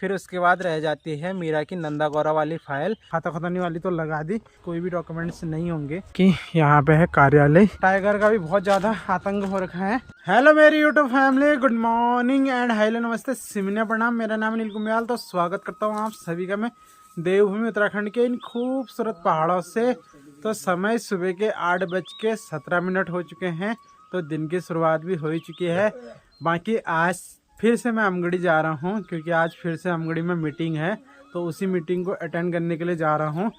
फिर उसके बाद रह जाती है मीरा की नंदा गौरा वाली फाइल। खाता खतौनी वाली तो लगा दी, कोई भी डॉक्यूमेंट्स नहीं होंगे। कि यहाँ पे है कार्यालय। टाइगर का भी बहुत ज्यादा आतंक हो रखा है। हेलो मेरी YouTube family, good morning and hello नमस्ते, सिमनिया प्रणाम। मेरा नाम अनिल कुम्याल। तो स्वागत करता हूँ आप सभी का मैं देवभूमि उत्तराखंड के इन खूबसूरत पहाड़ों से। तो समय सुबह के 8:17 हो चुके हैं। तो दिन की शुरुआत भी हो ही चुकी है। बाकी आज फिर से मैं अमगढ़ी जा रहा हूँ, क्योंकि आज फिर से अमगढ़ी में मीटिंग है। तो उसी मीटिंग को अटेंड करने के लिए जा रहा हूँ,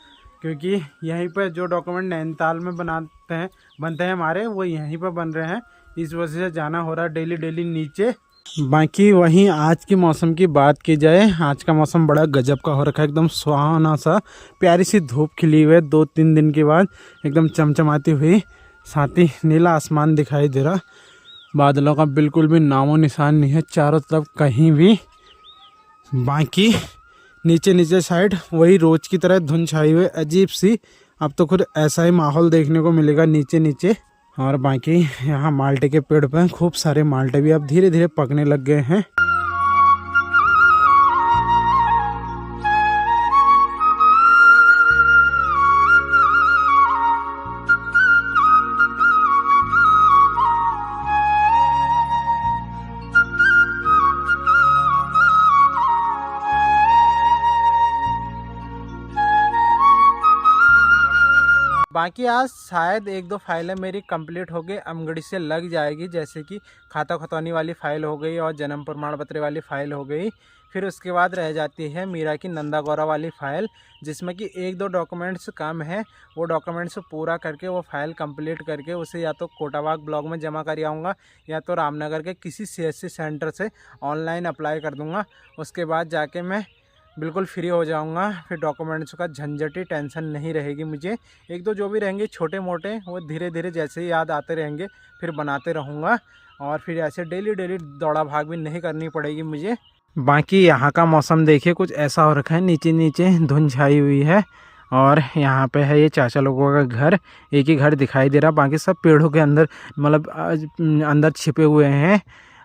क्योंकि यहीं पर जो डॉक्यूमेंट नैनीताल में बनते हैं हमारे, वो यहीं पर बन रहे हैं। इस वजह से जाना हो रहा है डेली नीचे। बाकी वहीं आज के मौसम की बात की जाए, आज का मौसम बड़ा गजब का हो रखा है। एकदम सुहाना सा, प्यारी सी धूप खिली हुई है 2-3 दिन के बाद, एकदम चमचमाती हुई। साथ ही नीला आसमान दिखाई दे रहा, बादलों का बिल्कुल भी नामो निशान नहीं है चारों तरफ कहीं भी। बाकी नीचे साइड वही रोज की तरह धुंध छाई हुई अजीब सी। अब तो खुद ऐसा ही माहौल देखने को मिलेगा नीचे। और बाकी यहाँ माल्टे के पेड़ पर खूब सारे माल्टे भी अब धीरे धीरे पकने लग गए हैं। बाकी आज शायद 1-2 फाइलें मेरी कंप्लीट हो गई, अमगढ़ी से लग जाएगी। जैसे कि खाता खतौनी वाली फ़ाइल हो गई और जन्म प्रमाण पत्र वाली फ़ाइल हो गई। फिर उसके बाद रह जाती है मीरा की नंदा गौरा वाली फ़ाइल, जिसमें कि 1-2 डॉक्यूमेंट्स कम है। वो डॉक्यूमेंट्स पूरा करके वो फ़ाइल कंप्लीट करके उसे या तो कोटाबाग ब्लॉक में जमा कर आऊँगा, या तो रामनगर के किसी CSC सेंटर से ऑनलाइन अप्लाई कर दूँगा। उसके बाद जाके मैं बिल्कुल फ्री हो जाऊंगा। फिर डॉक्यूमेंट्स का झंझट ही टेंशन नहीं रहेगी मुझे। 1-2 जो भी रहेंगे छोटे मोटे, वो धीरे धीरे जैसे ही याद आते रहेंगे फिर बनाते रहूँगा। और फिर ऐसे डेली दौड़ा भाग भी नहीं करनी पड़ेगी मुझे। बाकी यहाँ का मौसम देखिए, कुछ ऐसा हो रखा है, नीचे धुंध छाई हुई है। और यहाँ पे है ये चाचा लोगों का घर, एक ही घर दिखाई दे रहा, बाकी सब पेड़ों के अंदर मतलब अंदर छिपे हुए हैं।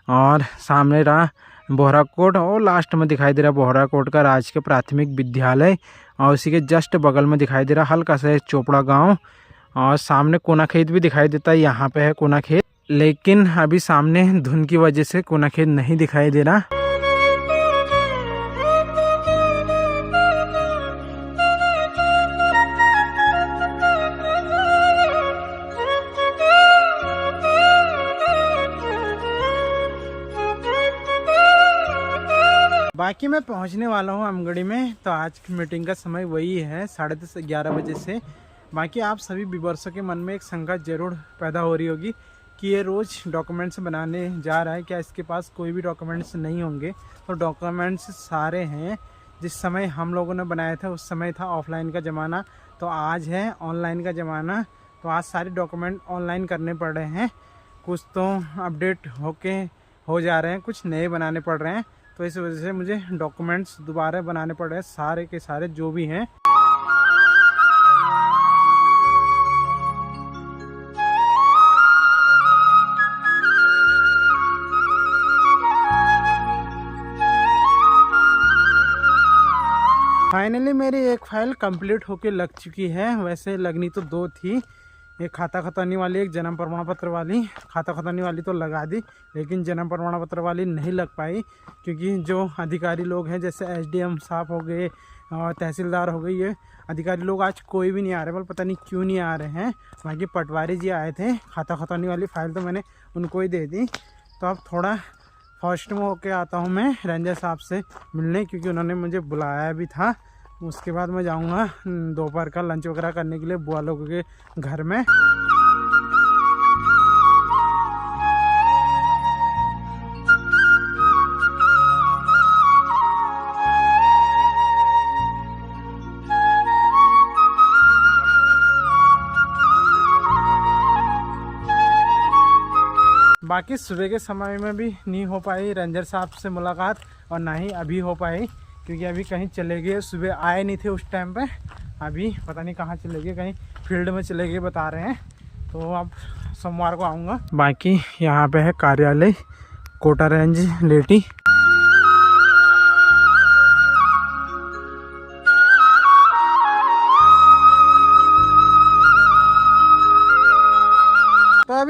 और सामने रहा बोहरा कोट, और लास्ट में दिखाई दे रहा बोहरा कोट का राजकीय प्राथमिक विद्यालय। और उसी के जस्ट बगल में दिखाई दे रहा हल्का सा चोपड़ा गांव। और सामने कोना खेत भी दिखाई देता है, यहाँ पे है कोना खेत, लेकिन अभी सामने धुंध की वजह से कोना खेत नहीं दिखाई दे रहा। बाकी मैं पहुंचने वाला हूं अमगढ़ी में। तो आज की मीटिंग का समय वही है 10:30-11 बजे से। बाकी आप सभी व्यूअर्सों के मन में एक शंका जरूर पैदा हो रही होगी कि ये रोज़ डॉक्यूमेंट्स बनाने जा रहा है, क्या इसके पास कोई भी डॉक्यूमेंट्स नहीं होंगे? तो डॉक्यूमेंट्स सारे हैं। जिस समय हम लोगों ने बनाया था उस समय था ऑफलाइन का ज़माना, तो आज है ऑनलाइन का ज़माना। तो आज सारे डॉक्यूमेंट ऑनलाइन करने पड़ रहे हैं। कुछ तो अपडेट हो जा रहे हैं, कुछ नए बनाने पड़ रहे हैं। तो इस वजह से मुझे डॉक्यूमेंट्स दोबारा बनाने पड़ रहे हैं, सारे के सारे जो भी हैं। फाइनली मेरी एक फ़ाइल कंप्लीट होके लग चुकी है। वैसे लगनी तो 2 थी, एक खाता खतौनी वाली, एक जन्म प्रमाण पत्र वाली। खाता खतौनी वाली तो लगा दी, लेकिन जन्म प्रमाण पत्र वाली नहीं लग पाई, क्योंकि जो अधिकारी लोग हैं जैसे SDM साहब हो गए और तहसीलदार हो गई, ये अधिकारी लोग आज कोई भी नहीं आ रहे, बोल पता नहीं क्यों नहीं आ रहे हैं। बाकी पटवारी जी आए थे, खाता खतौनी वाली फ़ाइल तो मैंने उनको ही दे दी। तो अब थोड़ा फर्स्ट में होके आता हूँ मैं रेंजर साहब से मिलने, क्योंकि उन्होंने मुझे बुलाया भी था। उसके बाद मैं जाऊंगा दोपहर का लंच वगैरह करने के लिए बुआ लोगों के घर में। बाकी सुबह के समय में भी नहीं हो पाई रेंजर साहब से मुलाकात, और ना ही अभी हो पाई, क्योंकि अभी कहीं चले गए। सुबह आए नहीं थे उस टाइम पे, अभी पता नहीं कहाँ चले गए, कहीं फील्ड में चले गए बता रहे हैं। तो अब सोमवार को आऊँगा। बाकी यहाँ पे है कार्यालय, कोटा रेंज लेटी।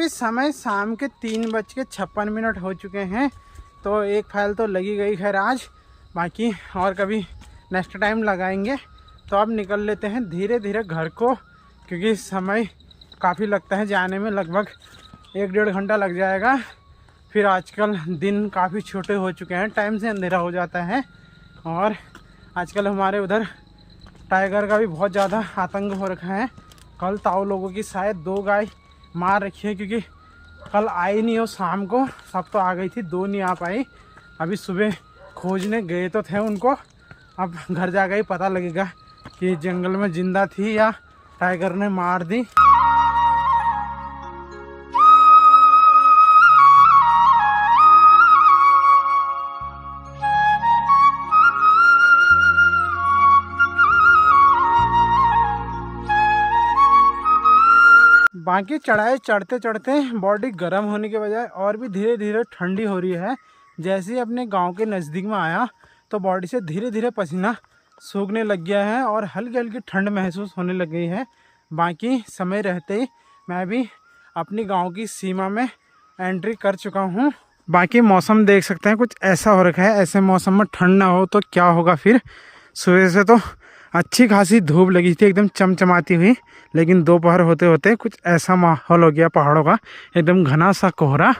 अभी समय शाम के 3:56 हो चुके हैं। तो एक फाइल तो लगी गई खैर आज, बाकी और कभी नेक्स्ट टाइम लगाएंगे। तो अब निकल लेते हैं धीरे धीरे घर को, क्योंकि समय काफ़ी लगता है जाने में, लगभग 1-1.5 घंटा लग जाएगा। फिर आजकल दिन काफ़ी छोटे हो चुके हैं, टाइम से अंधेरा हो जाता है। और आजकल हमारे उधर टाइगर का भी बहुत ज़्यादा आतंक हो रखा है। कल ताऊ लोगों की शायद 2 गाय मार रखी है, क्योंकि कल आई नहीं हो शाम को, सब तो आ गई थी, 2 नहीं आ पाई। अभी सुबह खोजने गए तो थे उनको, अब घर जाकर ही पता लगेगा कि जंगल में जिंदा थी या टाइगर ने मार दी। बाकी चढ़ाई चढ़ते चढ़ते बॉडी गर्म होने के बजाय और भी धीरे धीरे ठंडी हो रही है। जैसे ही अपने गांव के नज़दीक में आया तो बॉडी से धीरे धीरे पसीना सूखने लग गया है और हल्की हल्की ठंड महसूस होने लग गई है। बाकी समय रहते ही मैं भी अपनी गांव की सीमा में एंट्री कर चुका हूं। बाकी मौसम देख सकते हैं कुछ ऐसा हो रखा है। ऐसे मौसम में ठंड ना हो तो क्या होगा फिर। सुबह से तो अच्छी खासी धूप लगी थी एकदम चमचमाती हुई, लेकिन दोपहर होते होते कुछ ऐसा माहौल हो गया पहाड़ों का, एकदम घना सा कोहरा।